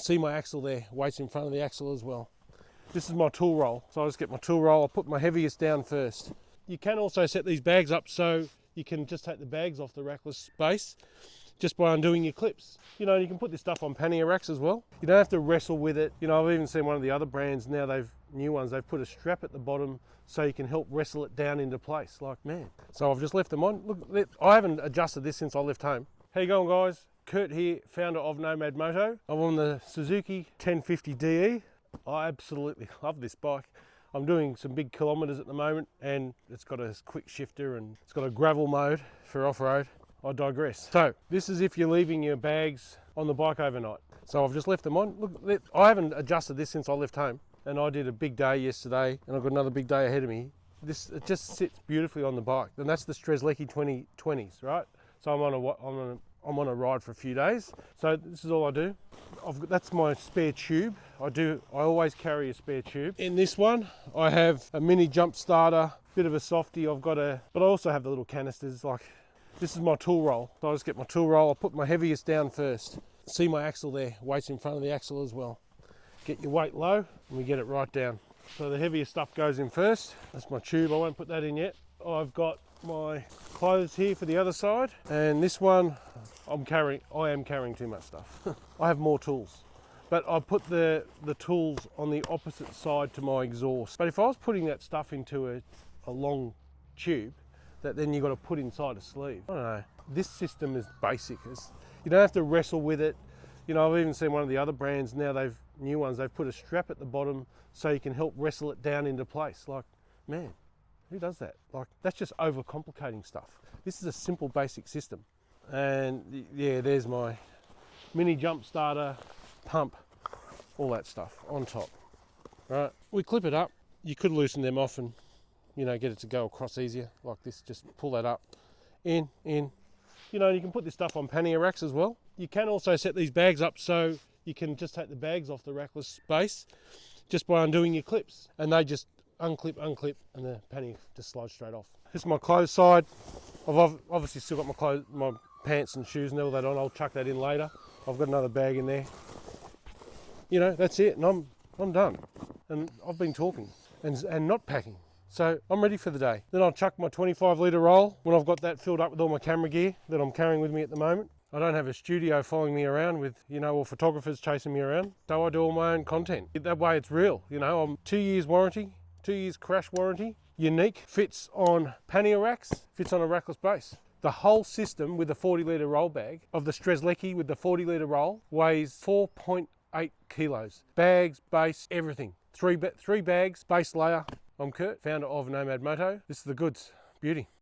See my axle there, weight's in front of the axle as well. This is my tool roll, so I just get my tool roll, I put my heaviest down first. You can also set these bags up so you can just take the bags off the rackless base just by undoing your clips. You know, you can put this stuff on pannier racks as well. You don't have to wrestle with it. You know, I've even seen one of the other brands now, new ones, they've put a strap at the bottom so you can help wrestle it down into place. Like, man. So I've just left them on. Look, I haven't adjusted this since I left home. How you going, guys? Kurt here, founder of Nomad Moto. I'm on the Strzelecki 80L. I absolutely love this bike. I'm doing some big kilometers at the moment, and it's got a quick shifter and it's got a gravel mode for off-road. I digress. So this is if you're leaving your bags on the bike overnight. So I've just left them on. Look, I haven't adjusted this since I left home, and I did a big day yesterday and I've got another big day ahead of me. It just sits beautifully on the bike, and that's the Strzelecki 2020s, right? So I'm on a ride for a few days. So this is all I do. That's my spare tube. I always carry a spare tube. In this one, I have a mini jump starter, bit of a softie. But I also have the little canisters. Like, this is my tool roll. So I just get my tool roll, I put my heaviest down first. See my axle there, weight's in front of the axle as well. Get your weight low and we get it right down. So the heaviest stuff goes in first. That's my tube, I won't put that in yet. I've got my clothes here for the other side, and this one I am carrying too much stuff. I have more tools, but I put the tools on the opposite side to my exhaust. But if I was putting that stuff into a long tube that then you've got to put inside a sleeve, I don't know. This system is basic. You don't have to wrestle with it. You know, I've even seen one of the other brands now, new ones, they've put a strap at the bottom so you can help wrestle it down into place. Like, man, who does that? Like, that's just overcomplicating stuff. This is a simple, basic system. And yeah, there's my mini jump starter, pump, all that stuff on top. Right, we clip it up. You could loosen them off and, you know, get it to go across easier like this. Just pull that up, in. You know, you can put this stuff on pannier racks as well. You can also set these bags up so you can just take the bags off the rackless base just by undoing your clips, and they just unclip, and the pannier just slides straight off. This is my clothes side. I've obviously still got my pants and shoes and all that on. I'll chuck that in later. I've got another bag in there. You know, that's it, and I'm done. And I've been talking and not packing. So I'm ready for the day. Then I'll chuck my 25-litre roll when I've got that filled up with all my camera gear that I'm carrying with me at the moment. I don't have a studio following me around with, you know, or photographers chasing me around. So I do all my own content. That way it's real, you know. I'm 2 years warranty, 2 years crash warranty. Unique, fits on pannier racks, fits on a rackless base. The whole system with the 40-litre roll bag of the Strzelecki with the 40-litre roll weighs 4.8 kilos. Bags, base, everything. Three bags, base layer. I'm Kurt, founder of Nomad Moto. This is the goods. Beauty.